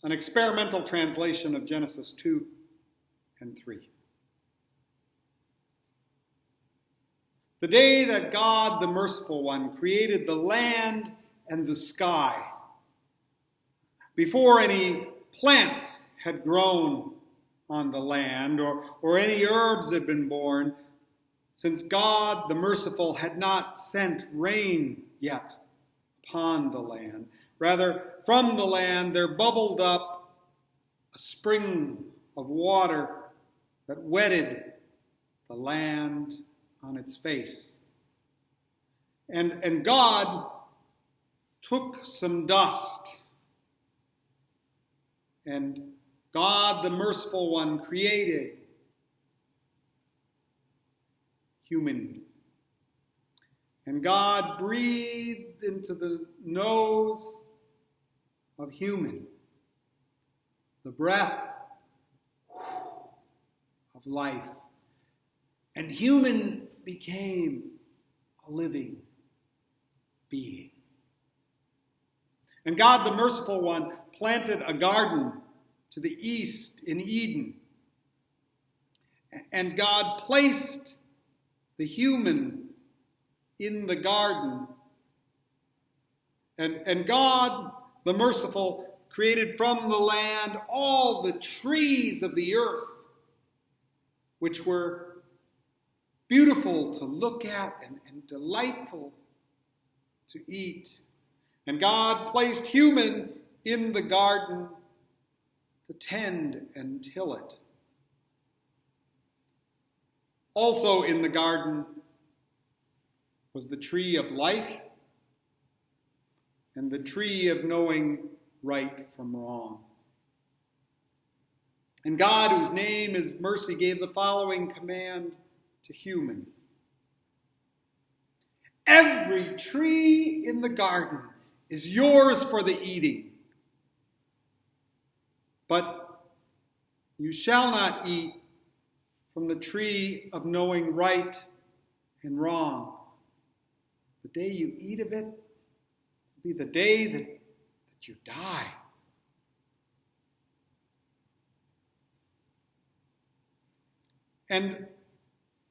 an experimental translation of Genesis 2 and 3. The day that God, the merciful one, created the land and the sky, before any plants had grown on the land or any herbs had been born, since God, the merciful, had not sent rain yet upon the land. Rather, from the land there bubbled up a spring of water that wetted the land on its face. And God took some dust, and God, the merciful one, created human. And God breathed into the nose of human the breath of life. And human became a living being. And God, the merciful one, planted a garden to the east in Eden. And God placed the human in the garden. And God, the merciful, created from the land all the trees of the earth, which were beautiful to look at and delightful to eat. And God placed human in the garden to tend and till it. Also in the garden was the tree of life and the tree of knowing right from wrong. And God, whose name is mercy, gave the following command to human. Every tree in the garden is yours for the eating, but you shall not eat from the tree of knowing right and wrong. The day you eat of it will be the day that you die. And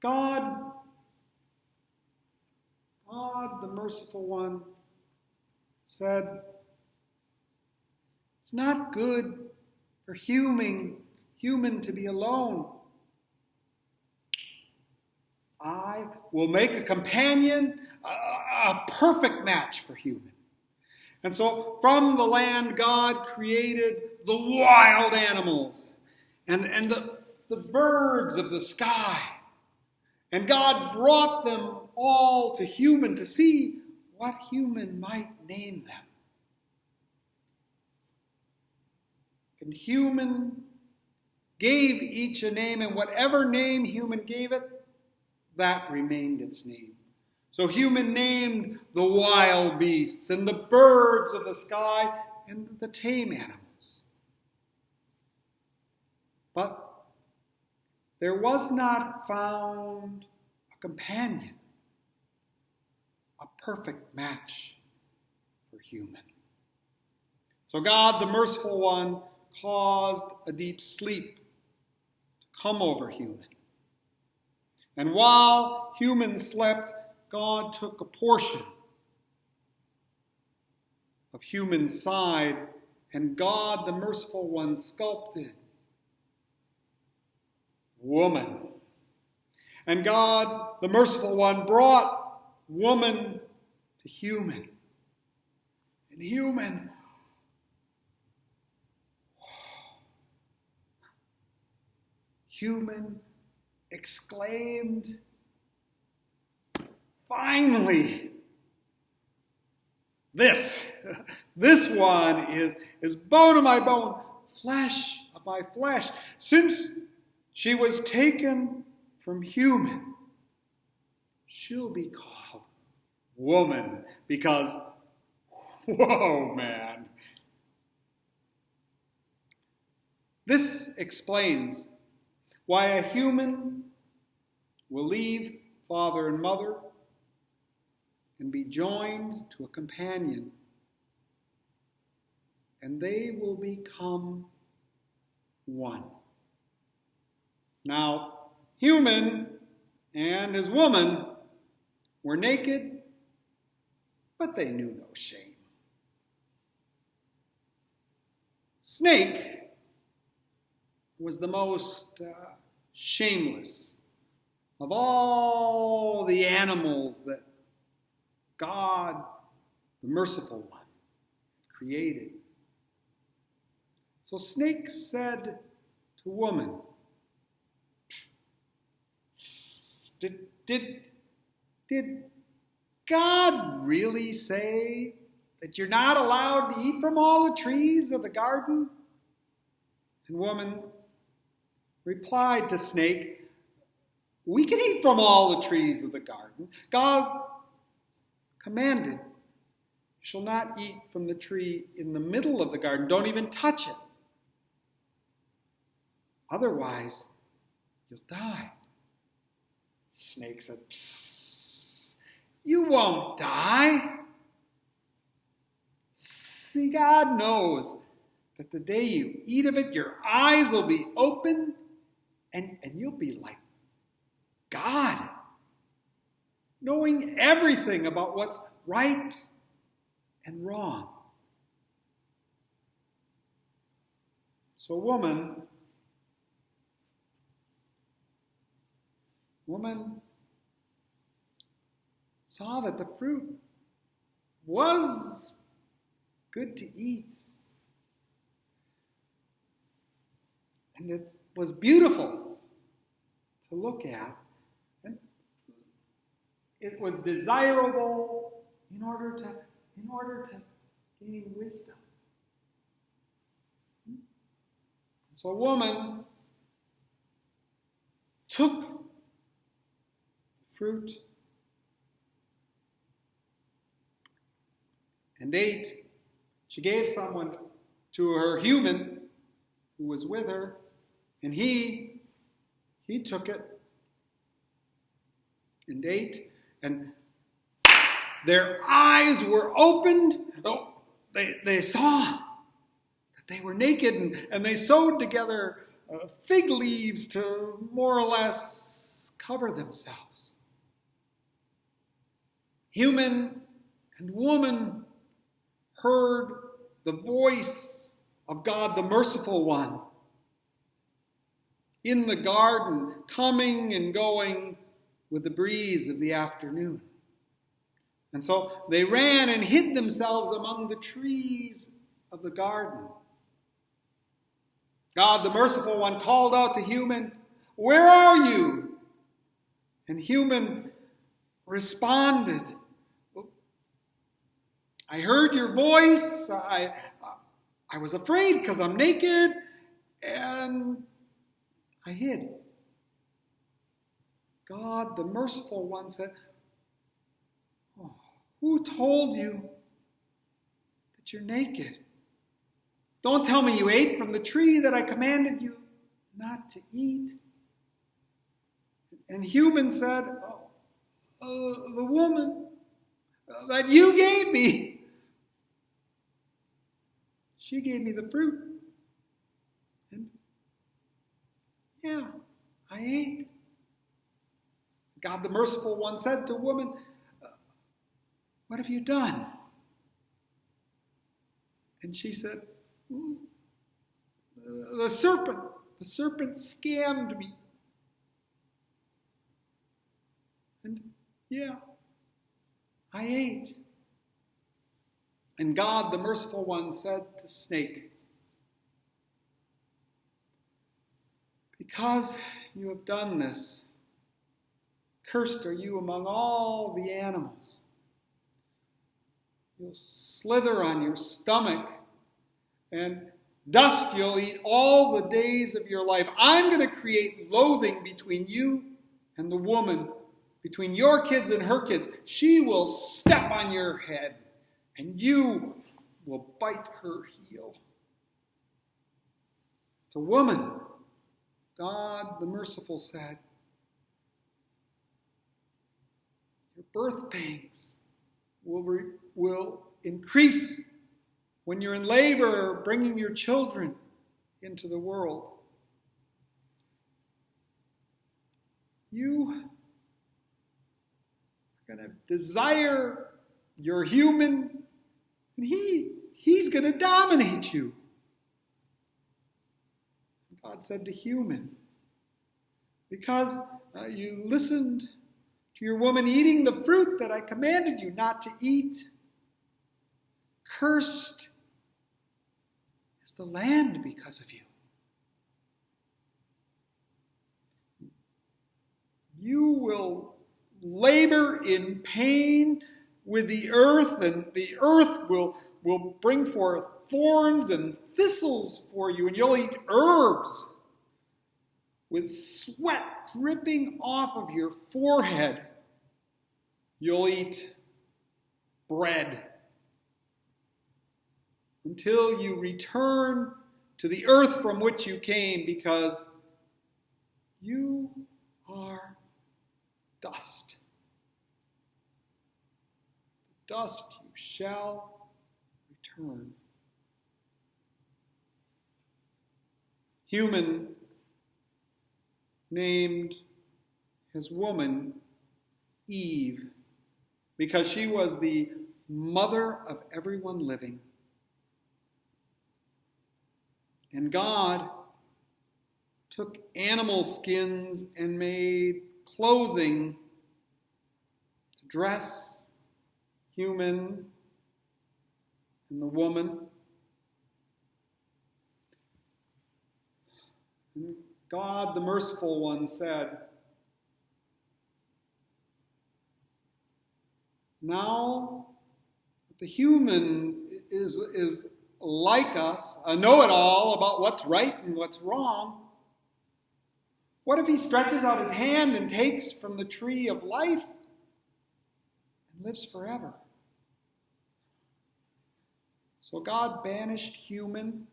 God, the merciful one, said, it's not good for human to be alone. I will make a companion, a perfect match for human. And so from the land, God created the wild animals and the birds of the sky. And God brought them all to human to see what human might name them. And human gave each a name, and whatever name human gave it, that remained its name. So human named the wild beasts and the birds of the sky and the tame animals. But there was not found a companion, a perfect match for human. So God, the merciful one, caused a deep sleep to come over human. And while human slept, God took a portion of human side, and God, the merciful one, sculpted woman. And God, the merciful one, brought woman to human. And human exclaimed, finally, this one is bone of my bone, flesh of my flesh. Since she was taken from human, she'll be called woman because, whoa, man. This explains why a human will leave father and mother and be joined to a companion and they will become one. Now, human and his woman were naked, but they knew no shame. Snake was the most shameless of all the animals that God, the merciful one, created. So snake said to woman, did God really say that you're not allowed to eat from all the trees of the garden? And woman replied to snake, we can eat from all the trees of the garden. God commanded, you shall not eat from the tree in the middle of the garden. Don't even touch it. Otherwise, you'll die. Snake said, psst, you won't die. See, God knows that the day you eat of it, your eyes will be open and you'll be like God, knowing everything about what's right and wrong. So woman saw that the fruit was good to eat. And it was beautiful to look at. And it was desirable in order to gain wisdom. So a woman took the fruit and ate. She gave someone to her human who was with her, and he took it and ate, and their eyes were opened. Oh, they saw that they were naked, and they sewed together fig leaves to more or less cover themselves. Human and woman heard the voice of God, the merciful one, in the garden, coming and going with the breeze of the afternoon. And so they ran and hid themselves among the trees of the garden. God, the merciful one, called out to human, "Where are you?" And human responded, "I heard your voice. I was afraid because I'm naked, and I hid." God, the merciful one, said, "Oh, who told you that you're naked? Don't tell me you ate from the tree that I commanded you not to eat." And human said, "The woman that you gave me, she gave me the fruit. And yeah, I ate." God, the merciful one, said to woman, "What have you done?" And she said, The serpent scammed me. And yeah, I ate." And God, the merciful one, said to snake, "Because you have done this, cursed are you among all the animals. You'll slither on your stomach, and dust you'll eat all the days of your life. I'm going to create loathing between you and the woman, between your kids and her kids. She will step on your head, and you will bite her heel." To woman, God the merciful said, "Your birth pangs will increase when you're in labor, bringing your children into the world. You are going to desire your human, and he's going to dominate you. God said to human, because you listened to your woman eating the fruit that I commanded you not to eat, cursed is the land because of you. You will labor in pain with the earth, and the earth will bring forth thorns and thistles for you, and you'll eat herbs with sweat dripping off of your forehead. You'll eat bread until you return to the earth from which you came, because you are dust. To dust you shall return. Human named his woman Eve because she was the mother of everyone living. And God took animal skins and made clothing to dress human and the woman. And God, the merciful one, said, now that the human is like us, a know-it-all about what's right and what's wrong, what if he stretches out his hand and takes from the tree of life and lives forever? So God banished human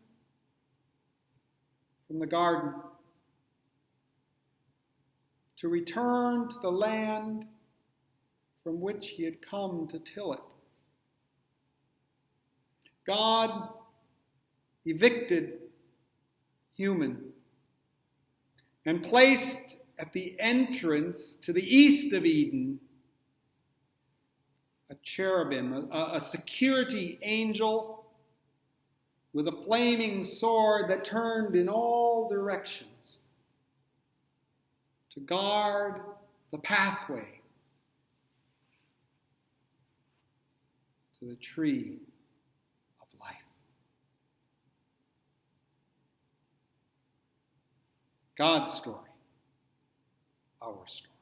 from the garden to return to the land from which he had come to till it. God evicted human and placed at the entrance to the east of Eden a cherubim, a security angel with a flaming sword that turned in all directions to guard the pathway to the tree of life. God's story, our story.